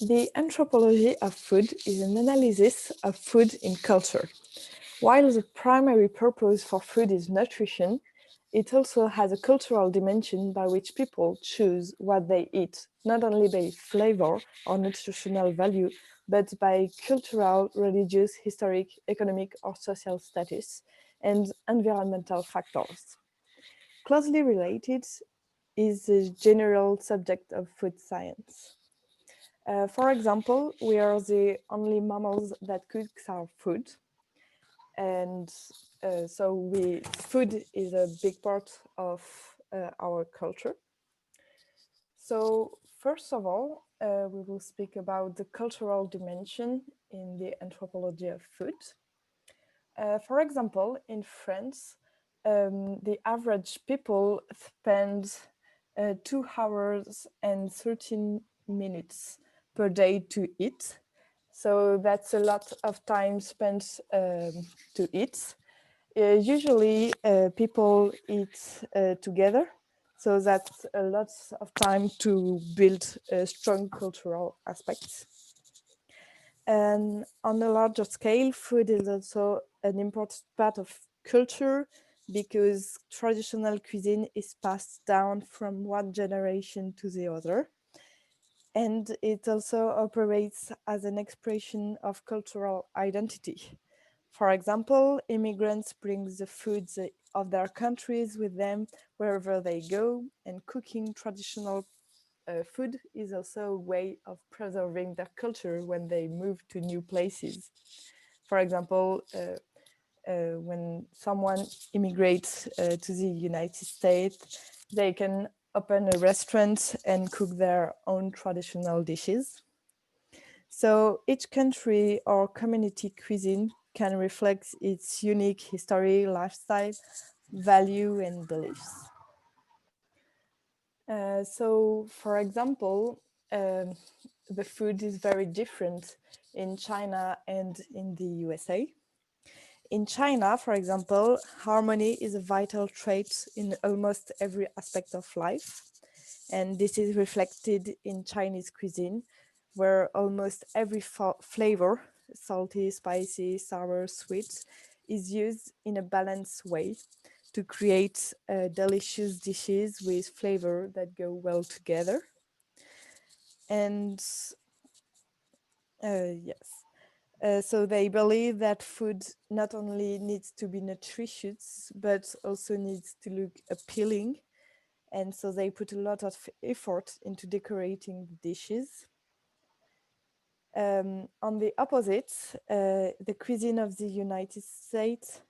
The anthropology of food is an analysis of food in culture. While the primary purpose for food is nutrition, it also has a cultural dimension by which people choose what they eat, not only by flavor or nutritional value, but by cultural, religious, historic, economic, or social status, and environmental factors. Closely related is the general subject of food science. For example, we are the only mammals that cooks our food. And so food is a big part of our culture. So first of all, we will speak about the cultural dimension in the anthropology of food. For example, in France, the average people spend 2 hours and 13 minutes per day to eat. So that's a lot of time spent to eat. Usually people eat together, so that's a lot of time to build strong cultural aspects. And on a larger scale, food is also an important part of culture because traditional cuisine is passed down from one generation to the other. And it also operates as an expression of cultural identity. For example, immigrants bring the foods of their countries with them wherever they go, and cooking traditional food is also a way of preserving their culture when they move to new places. For example, when someone immigrates to the United States, they can open a restaurant and cook their own traditional dishes. So each country or community cuisine can reflect its unique history, lifestyle, value, and beliefs. So, for example, the food is very different in China and in the USA. In China, for example, harmony is a vital trait in almost every aspect of life. And this is reflected in Chinese cuisine, where almost every flavor, salty, spicy, sour, sweet, is used in a balanced way to create delicious dishes with flavor that go well together. And yes, so they believe that food not only needs to be nutritious, but also needs to look appealing. And so they put a lot of effort into decorating the dishes. On the opposite, the cuisine of the United States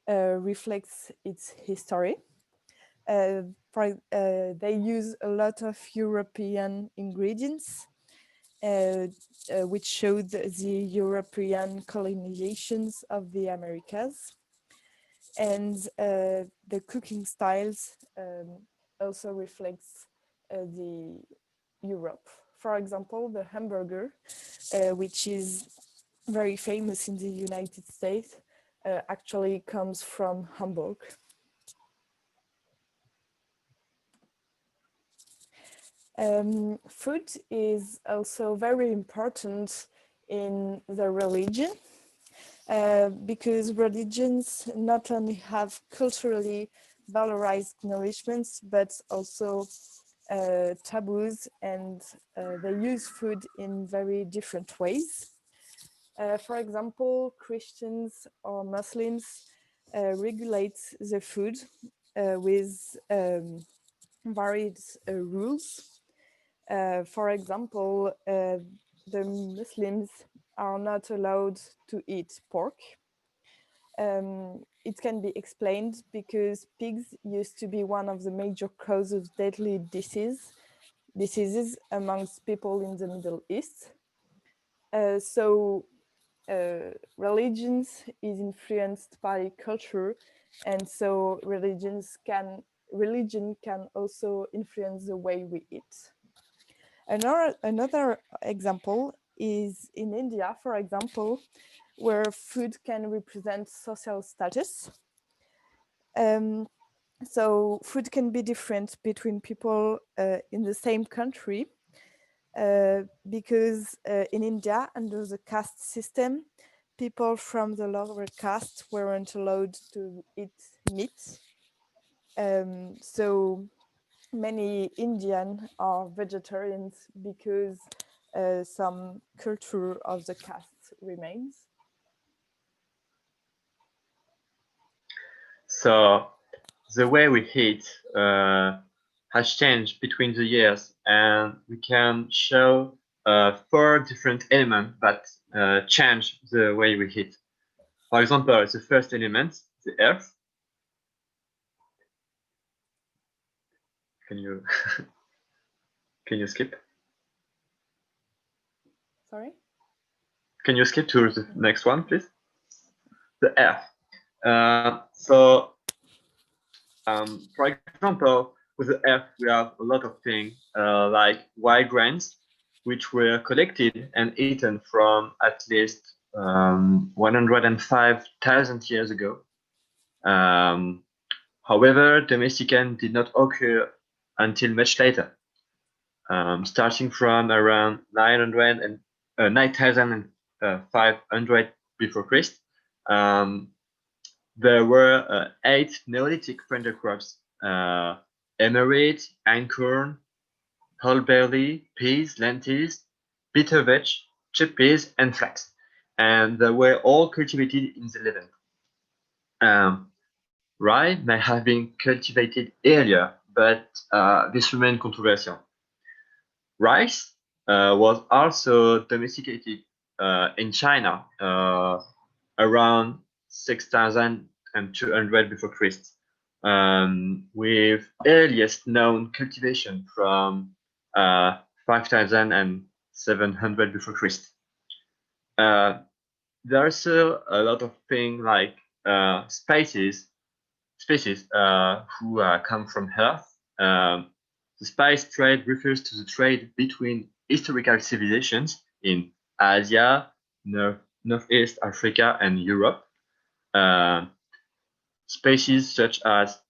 reflects its history. They use a lot of European ingredients, which showed the European colonizations of the Americas. And the cooking styles also reflects the Europe. For example, the hamburger, which is very famous in the United States, actually comes from Hamburg. Food is also very important in the religion because religions not only have culturally valorized nourishments, but also taboos, and they use food in very different ways. For example, Christians or Muslims regulate the food with varied rules. For example, the Muslims are not allowed to eat pork. It can be explained because pigs used to be one of the major causes of deadly diseases amongst people in the Middle East. So religions is influenced by culture, and so religion can also influence the way we eat. Another example is in India, for example, where food can represent social status. So food can be different between people in the same country. because in India, under the caste system, people from the lower caste weren't allowed to eat meat. So many Indian are vegetarians because some culture of the caste remains. So the way we eat has changed between the years, and we can show 4 different elements that change the way we eat. For example, the first element, the earth. Can you can you skip? Sorry? Can you skip to the next one, please? The earth. For example, with the earth, we have a lot of things like white grains, which were collected and eaten from at least 105,000 years ago. However, domestication did not occur until much later, starting from around 9,500 before Christ. There were 8 Neolithic printer crops: emerit, einkorn, whole barley, peas, lentils, bitter vetch, chickpeas, and flax. And they were all cultivated in the Levant. Rye may have been cultivated earlier, but this remained controversial. Rice was also domesticated in China around 6,200 before Christ, with earliest known cultivation from 5,700 before Christ. There are also a lot of things like species who come from Earth. The spice trade refers to the trade between historical civilizations in Asia, Northeast Africa, and Europe. Species such as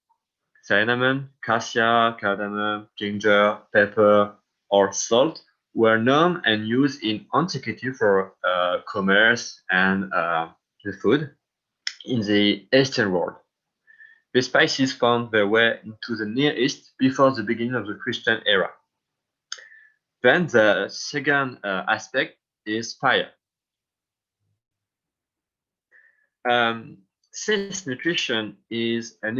cinnamon, cassia, cardamom, ginger, pepper, or salt were known and used in antiquity for commerce and the food in the Eastern world. The spices found their way into the Near East before the beginning of the Christian era. Then the second aspect is fire. Since nutrition is an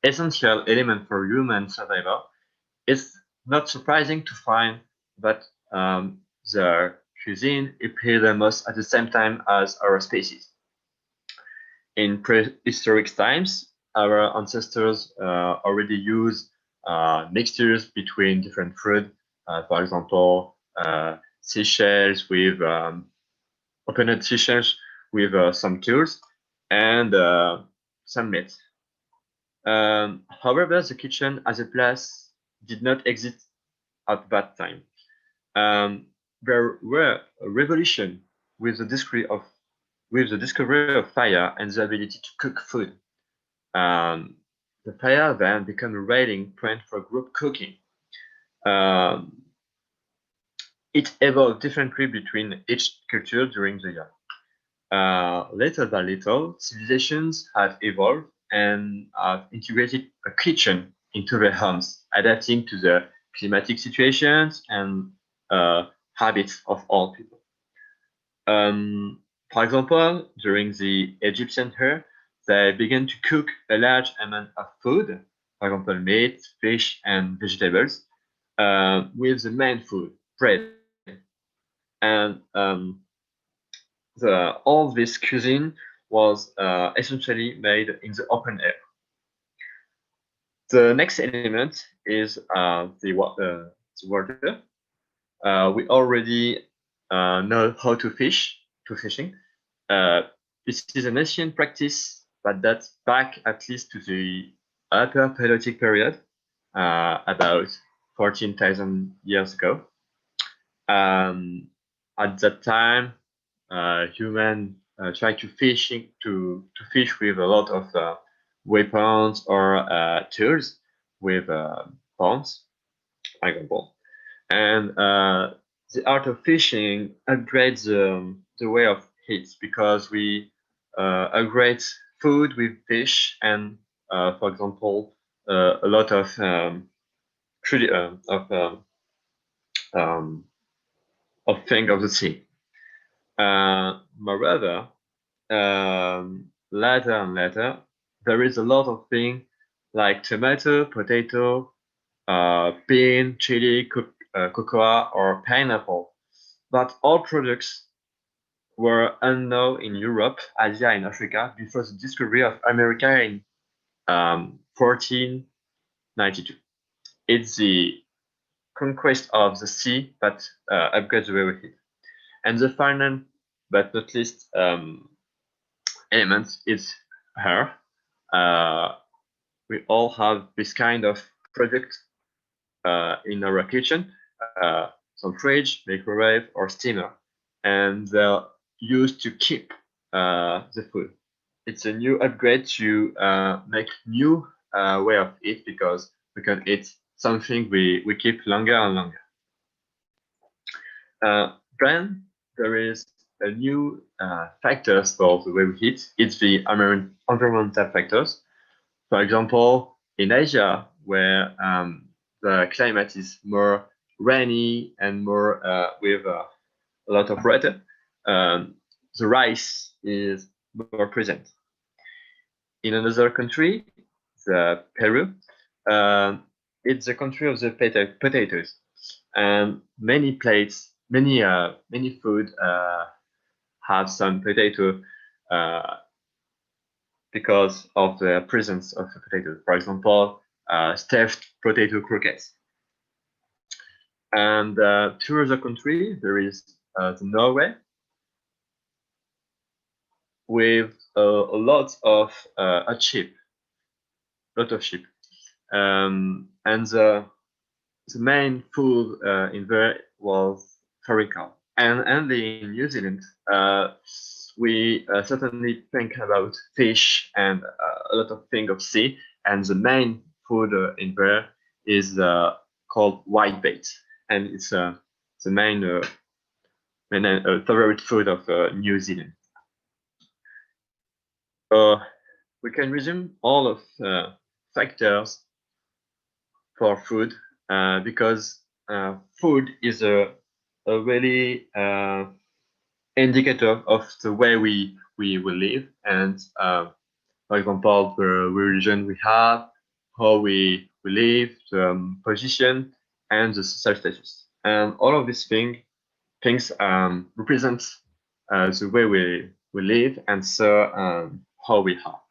essential element for human survival, it's not surprising to find that the cuisine appeared almost at the same time as our species. In prehistoric times, our ancestors already used mixtures between different food. For example, seashells with opened seashells with some tools and some meat. However, the kitchen as a place did not exist at that time. There were a revolution with the discovery of fire and the ability to cook food. The fire then became a rating point for group cooking. It evolved differently between each culture during the year. Little by little, civilizations have evolved and have integrated a kitchen into their homes, adapting to the climatic situations and habits of all people. For example, during the Egyptian era, they began to cook a large amount of food, for example, meat, fish, and vegetables, with the main food, bread. And all this cuisine was essentially made in the open air. The next element is the water. We already know how to fishing. This is an ancient practice that dates back at least to the Upper Paleolithic period, about 14,000 years ago. At that time, human tried to fish with a lot of weapons or tools with bones. for example. And the art of fishing upgrades the way of eat because we upgrade food with fish and, for example, a lot um, of thing of the sea. Moreover, later and later, there is a lot of things like tomato, potato, bean, chili, cocoa, or pineapple. But all products were unknown in Europe, Asia, and Africa before the discovery of America in 1492. It's the conquest of the sea that upgrades the way we eat. And the final, but not least, element is hair. Uh, we all have this kind of product in our kitchen, some fridge, microwave, or steamer, and they're used to keep the food. It's a new upgrade to make new way of eat because we can eat something we keep longer and longer. Then there is a new factors for the way we eat. It's the environmental factors. For example, in Asia, where the climate is more rainy and more with a lot of water, the rice is more present. In another country, the Peru, it's the country of the potatoes, and many plates, many food have some potato uh, because of the presence of the potato. For example, stuffed potato croquettes. And two other countries, there is the Norway with a lot of a sheep, lot of sheep. And the main food in there was haricot. And only in New Zealand, we certainly think about fish and a lot of things of sea. And the main food in there is called whitebait, and it's the main favorite food of New Zealand. So we can resume all of factors for food because food is a really indicator of the way we will live and for example the religion we have, how we live, the position and the social status, and all of these things represent the way we live and so how we are.